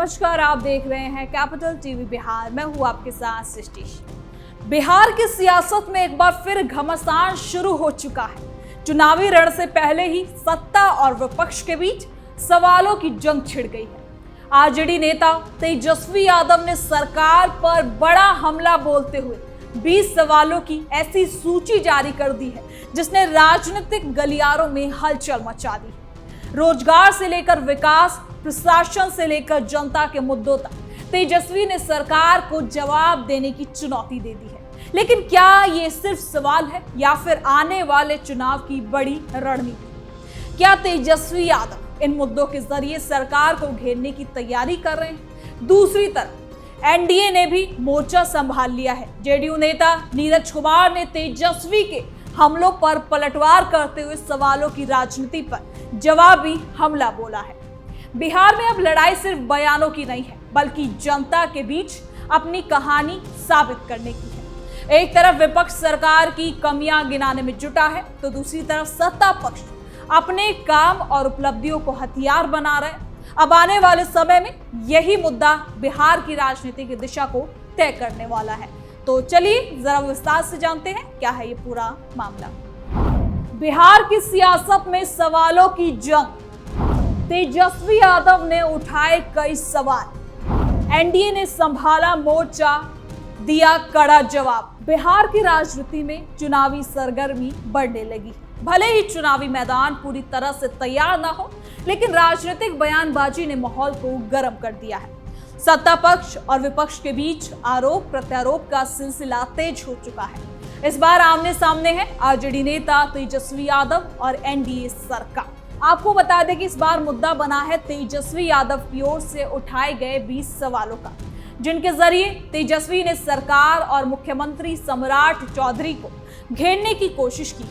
नमस्कार, आप देख रहे हैं कैपिटल टीवी बिहार। मैं हूं आपके साथ सृष्टि। बिहार की सियासत में एक बार फिर घमासान शुरू हो चुका है। चुनावी रण से पहले ही सत्ता और विपक्ष के बीच सवालों की जंग छिड़ गई है। आरजेडी नेता तेजस्वी यादव ने सरकार पर बड़ा हमला बोलते हुए 20 सवालों की ऐसी सूची जारी कर दी है जिसने राजनीतिक गलियारों में हलचल मचा दी है। रोजगार से लेकर विकास, प्रशासन से लेकर जनता के मुद्दों तक तेजस्वी ने सरकार को जवाब देने की चुनौती दे दी है। लेकिन क्या ये सिर्फ सवाल है या फिर आने वाले चुनाव की बड़ी रणनीति? क्या तेजस्वी यादव इन मुद्दों के जरिए सरकार को घेरने की तैयारी कर रहे हैं? दूसरी तरफ एनडीए ने भी मोर्चा संभाल लिया है। जेडीयू नेता नीरज कुमार ने तेजस्वी के हमलों पर पलटवार करते हुए सवालों की राजनीति पर जवाबी हमला बोला है। बिहार में अब लड़ाई सिर्फ बयानों की नहीं है, बल्कि जनता के बीच अपनी कहानी साबित करने की है। एक तरफ विपक्ष सरकार की कमियां गिनाने में जुटा है, तो दूसरी तरफ सत्ता पक्ष अपने काम और उपलब्धियों को हथियार बना रहा है। अब आने वाले समय में यही मुद्दा बिहार की राजनीति की दिशा को तय करने वाला है। तो चलिए जरा विस्तार से जानते हैं क्या है ये पूरा मामला। बिहार की सियासत में सवालों की जंग। तेजस्वी यादव ने उठाए कई सवाल, एनडीए ने संभाला मोर्चा, दिया कड़ा जवाब। बिहार की राजनीति में चुनावी सरगर्मी बढ़ने लगी। भले ही चुनावी मैदान पूरी तरह से तैयार ना हो, लेकिन राजनीतिक बयानबाजी ने माहौल को गर्म कर दिया है। सत्ता पक्ष और विपक्ष के बीच आरोप प्रत्यारोप का सिलसिला तेज हो चुका है। इस बार आमने सामने है आरजेडी नेता तेजस्वी यादव और एनडीए सरकार। आपको बता दें कि इस बार मुद्दा बना है तेजस्वी यादव की ओर से उठाए गए 20 सवालों का, जिनके जरिए तेजस्वी ने सरकार और मुख्यमंत्री सम्राट चौधरी को घेरने की कोशिश की।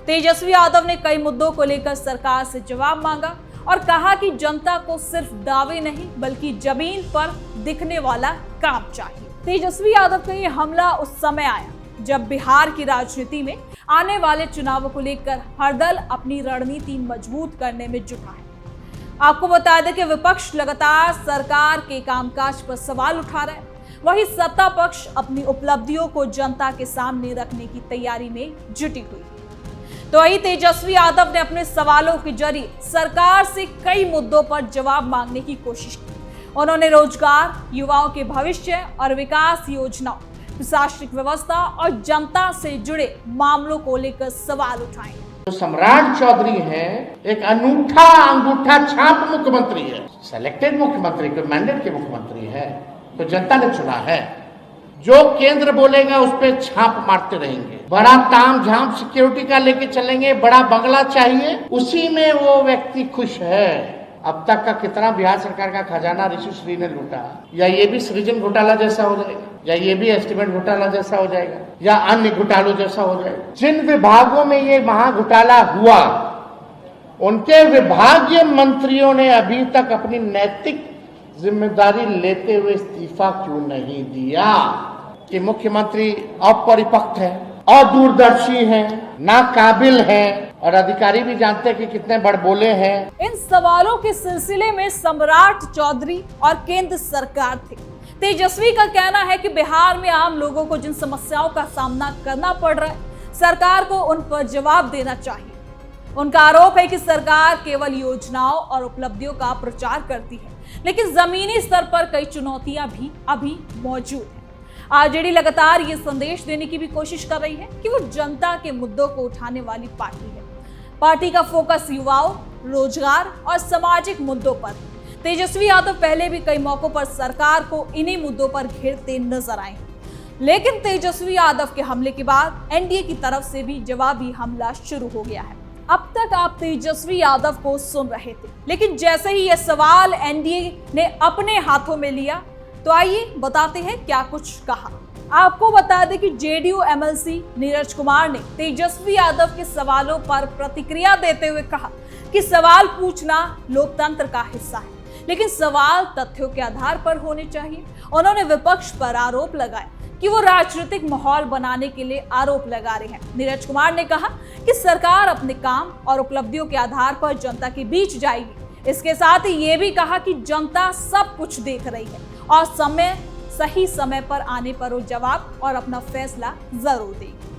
तेजस्वी यादव ने कई मुद्दों को लेकर सरकार से जवाब मांगा और कहा कि जनता को सिर्फ दावे नहीं बल्कि जमीन पर दिखने वाला काम चाहिए। तेजस्वी यादव का ये हमला उस समय आया जब बिहार की राजनीति में आने वाले चुनावों को लेकर हर दल अपनी रणनीति मजबूत करने में जुटा है। आपको बता दें कि विपक्ष लगातार सरकार के कामकाज पर सवाल उठा रहा है, वहीं सत्ता पक्ष अपनी उपलब्धियों को जनता के सामने रखने की तैयारी में जुटी हुई। तो वही तेजस्वी यादव ने अपने सवालों के जरिए सरकार से कई मुद्दों पर जवाब मांगने की कोशिश की। उन्होंने रोजगार, युवाओं के भविष्य और विकास योजनाओं, प्रशासनिक व्यवस्था और जनता से जुड़े मामलों को लेकर सवाल उठाए। जो सम्राट चौधरी है, एक अनूठा अंगूठा छाप मुख्यमंत्री है, सिलेक्टेड मुख्यमंत्री, कोई मैंडेट के मुख्यमंत्री है, तो जनता ने चुना है। जो केंद्र बोलेगा उस पर छाप मारते रहेंगे। बड़ा ताम झाम सिक्योरिटी का लेके चलेंगे, बड़ा बंगला चाहिए, उसी में वो व्यक्ति खुश है। अब तक का कितना बिहार सरकार का खजाना ऋषि श्री ने लूटा, या ये भी सृजन घोटाला जैसा हो जाएगा, या ये भी एस्टीमेट घोटाला जैसा हो जाएगा, या अन्य घोटालों जैसा हो जाएगा। जिन विभागों में ये महा घोटाला हुआ, उनके विभागीय मंत्रियों ने अभी तक अपनी नैतिक जिम्मेदारी लेते हुए इस्तीफा क्यों नहीं दिया? कि मुख्यमंत्री अपरिपक्व है, अदूरदर्शी है, नाकाबिल है, और अधिकारी भी जानते हैं कि कितने बड़बोले हैं। इन सवालों के सिलसिले में सम्राट चौधरी और केंद्र सरकार थे। तेजस्वी का कहना है कि बिहार में आम लोगों को जिन समस्याओं का सामना करना पड़ रहा है, सरकार को उन पर जवाब देना चाहिए। उनका आरोप है कि सरकार केवल योजनाओं और उपलब्धियों का प्रचार करती है, लेकिन जमीनी स्तर पर कई चुनौतियां भी अभी मौजूद हैं। आरजेडी लगातार ये संदेश देने की भी कोशिश कर रही है कि वो जनता के मुद्दों को उठाने वाली पार्टी है। पार्टी का फोकस युवाओं, रोजगार और सामाजिक मुद्दों पर है। तेजस्वी यादव पहले भी कई मौकों पर सरकार को इन्हीं मुद्दों पर घेरते नजर आए, लेकिन तेजस्वी यादव के हमले के बाद एनडीए की तरफ से भी जवाबी हमला शुरू हो गया है। अब तक आप तेजस्वी यादव को सुन रहे थे, लेकिन जैसे ही यह सवाल एनडीए ने अपने हाथों में लिया, तो आइए बताते हैं क्या कुछ कहा। आपको बता दें कि जेडीयू एमएलसी नीरज कुमार ने तेजस्वी यादव के सवालों पर प्रतिक्रिया देते हुए कहा कि सवाल पूछना लोकतंत्र का हिस्सा है, लेकिन सवाल तथ्यों के आधार पर होने चाहिए। उन्होंने विपक्ष पर आरोप लगाया कि वो राजनीतिक माहौल बनाने के लिए आरोप लगा रहे हैं। नीरज कुमार ने कहा कि सरकार अपने काम और उपलब्धियों के आधार पर जनता के बीच जाएगी, इसके साथ ही ये भी कहा कि जनता सब कुछ देख रही है और सही समय पर आने पर वो जवाब और अपना फैसला जरूर देगी।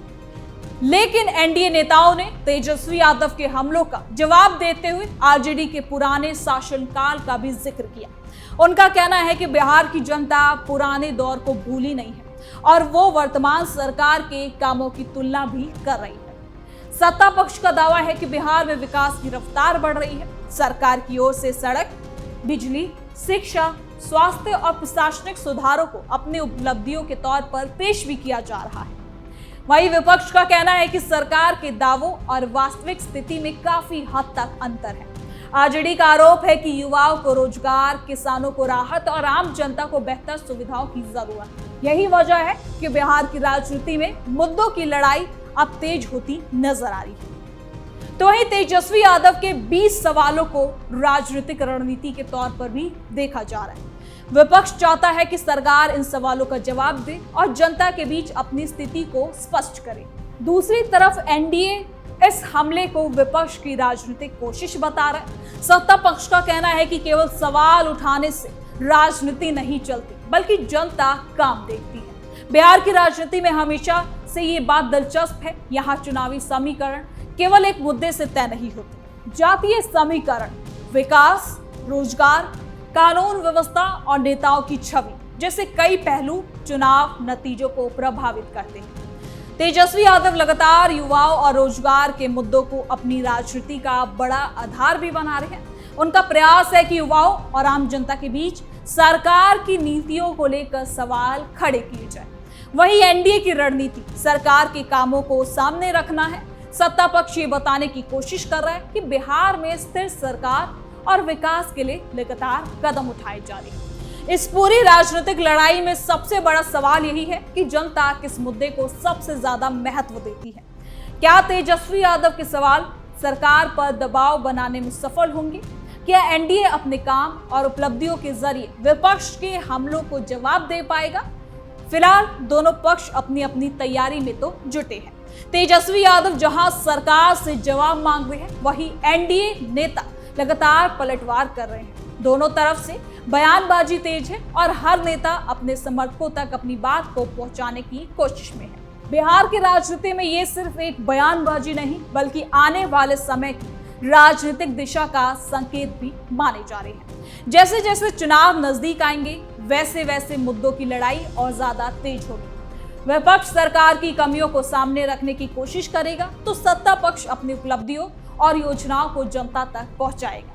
लेकिन एनडीए नेताओं ने तेजस्वी यादव के हमलों का जवाब देते हुए आरजेडी के पुराने शासनकाल का भी जिक्र किया। उनका कहना है कि बिहार की जनता पुराने दौर को भूली नहीं है और वो वर्तमान सरकार के कामों की तुलना भी कर रही है। सत्ता पक्ष का दावा है कि बिहार में विकास की रफ्तार बढ़ रही है। सरकार की ओर से सड़क, बिजली, शिक्षा, स्वास्थ्य और प्रशासनिक सुधारों को अपनी उपलब्धियों के तौर पर पेश भी किया जा रहा है। वहीं विपक्ष का कहना है कि सरकार के दावों और वास्तविक स्थिति में काफी हद तक अंतर है। आरजेडी का आरोप है कि युवाओं को रोजगार, किसानों को राहत और आम जनता को बेहतर सुविधाओं की जरूरत है। यही वजह है कि बिहार की राजनीति में मुद्दों की लड़ाई अब तेज होती नजर आ रही है। तो वहीं तेजस्वी यादव के 20 सवालों को राजनीतिक रणनीति के तौर पर भी देखा जा रहा है। विपक्ष चाहता है कि सरकार इन सवालों का जवाब दे और जनता के बीच अपनी स्थिति को स्पष्ट करे। दूसरी तरफ एनडीए इस हमले को विपक्ष की राजनीतिक कोशिश बता रहा है। सत्ता पक्ष का कहना है कि केवल सवाल उठाने से राजनीति नहीं चलती, बल्कि जनता काम देखती है। बिहार की राजनीति में हमेशा से ये बात दिलचस्प है। यहाँ चुनावी समीकरण केवल एक मुद्दे से तय नहीं होते। जातीय समीकरण, विकास, रोजगार, कानून व्यवस्था और नेताओं की छवि जैसे कई पहलू चुनाव नतीजों को प्रभावित करते हैं। तेजस्वी यादव लगातार युवाओं और रोजगार के मुद्दों को अपनी राजनीति का बड़ा आधार भी बना रहे हैं। उनका प्रयास है कि युवाओं और आम जनता के बीच सरकार की नीतियों को लेकर सवाल खड़े किए जाए। वहीं एनडीए की रणनीति सरकार के कामों को सामने रखना है। सत्ता पक्ष ये बताने की कोशिश कर रहा है कि बिहार में स्थिर सरकार और विकास के लिए लगातार कदम उठाए जा रहे हैं। इस पूरी राजनीतिक लड़ाई में सबसे बड़ा सवाल यही है कि जनता किस मुद्दे को सबसे ज्यादा महत्व देती है। क्या तेजस्वी यादव के सवाल सरकार पर दबाव बनाने में सफल होंगे? क्या एनडीए अपने काम और उपलब्धियों के जरिए विपक्ष के हमलों को जवाब दे पाएगा? फिलहाल दोनों पक्ष अपनी अपनी तैयारी में तो जुटे हैं। तेजस्वी यादव जहां सरकार से जवाब मांग रहे हैं, वहीं एनडीए नेता लगातार पलटवार कर रहे हैं। दोनों तरफ से बयानबाजी तेज है और हर नेता अपने समर्थकों तक अपनी बात को पहुंचाने की कोशिश में है। बिहार की राजनीति में ये सिर्फ एक बयानबाजी नहीं, बल्कि आने वाले समय की राजनीतिक दिशा का संकेत भी माने जा रहे हैं। जैसे जैसे चुनाव नजदीक आएंगे, वैसे वैसे मुद्दों की लड़ाई और ज्यादा तेज होगी। विपक्ष सरकार की कमियों को सामने रखने की कोशिश करेगा, तो सत्ता पक्ष अपनी उपलब्धियों और योजनाओं को जनता तक पहुंचाएगा।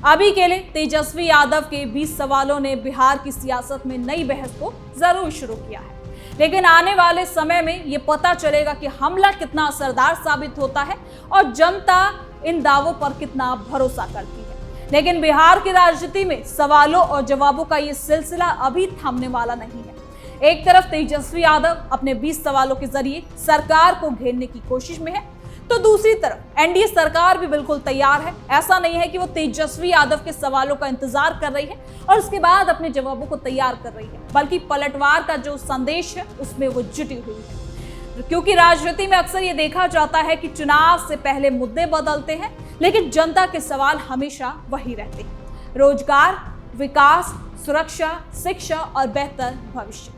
अभी के लिए तेजस्वी यादव के 20 सवालों ने बिहार की सियासत में नई बहस को जरूर शुरू किया है, लेकिन आने वाले समय में ये पता चलेगा कि हमला कितना असरदार साबित होता है और जनता इन दावों पर कितना भरोसा करती है। लेकिन बिहार की राजनीति में सवालों और जवाबों का ये सिलसिला अभी थमने वाला नहीं है। एक तरफ तेजस्वी यादव अपने 20 सवालों के जरिए सरकार को घेरने की कोशिश में है, तो दूसरी तरफ एनडीए सरकार भी बिल्कुल तैयार है। ऐसा नहीं है कि वो तेजस्वी यादव के सवालों का इंतजार कर रही है और उसके बाद अपने जवाबों को तैयार कर रही है, बल्कि पलटवार का जो संदेश है उसमें वो जुटी हुई है। क्योंकि राजनीति में अक्सर ये देखा जाता है कि चुनाव से पहले मुद्दे बदलते हैं, लेकिन जनता के सवाल हमेशा वही रहते हैं। रोजगार, विकास, सुरक्षा, शिक्षा और बेहतर भविष्य,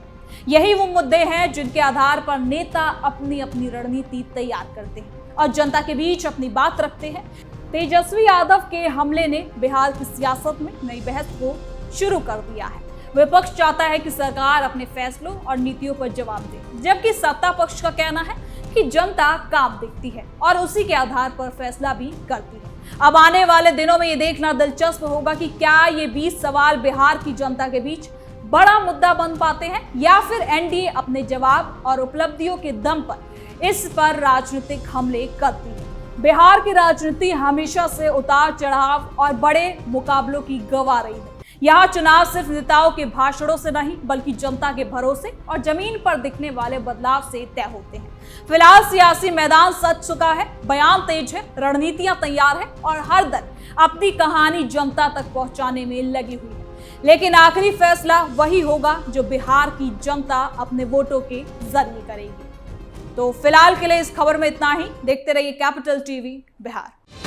यही वो मुद्दे हैं जिनके आधार पर नेता अपनी अपनी रणनीति तैयार करते हैं और जनता के बीच अपनी बात रखते हैं। तेजस्वी यादव के हमले ने बिहार की सियासत में नई बहस को शुरू कर दिया है। विपक्ष चाहता है कि सरकार अपने फैसलों और नीतियों पर जवाब दे, जबकि सत्ता पक्ष का कहना है कि जनता काम देखती है और उसी के आधार पर फैसला भी करती है। अब आने वाले दिनों में ये देखना दिलचस्प होगा कि क्या ये 20 सवाल बिहार की जनता के बीच बड़ा मुद्दा बन पाते हैं या फिर एनडीए अपने जवाब और उपलब्धियों के दम पर इस पर राजनीतिक हमले करती है। बिहार की राजनीति हमेशा से उतार चढ़ाव और बड़े मुकाबलों की गवाह रही है। यहाँ चुनाव सिर्फ नेताओं के भाषणों से नहीं, बल्कि जनता के भरोसे और जमीन पर दिखने वाले बदलाव से तय होते हैं। फिलहाल सियासी मैदान सज चुका है, बयान तेज है, रणनीतियां तैयार है और हर दल अपनी कहानी जनता तक पहुंचाने में लगी हुई है। लेकिन आखिरी फैसला वही होगा जो बिहार की जनता अपने वोटों के जरिए करेगी। तो फिलहाल के लिए इस खबर में इतना ही। देखते रहिए कैपिटल टीवी बिहार।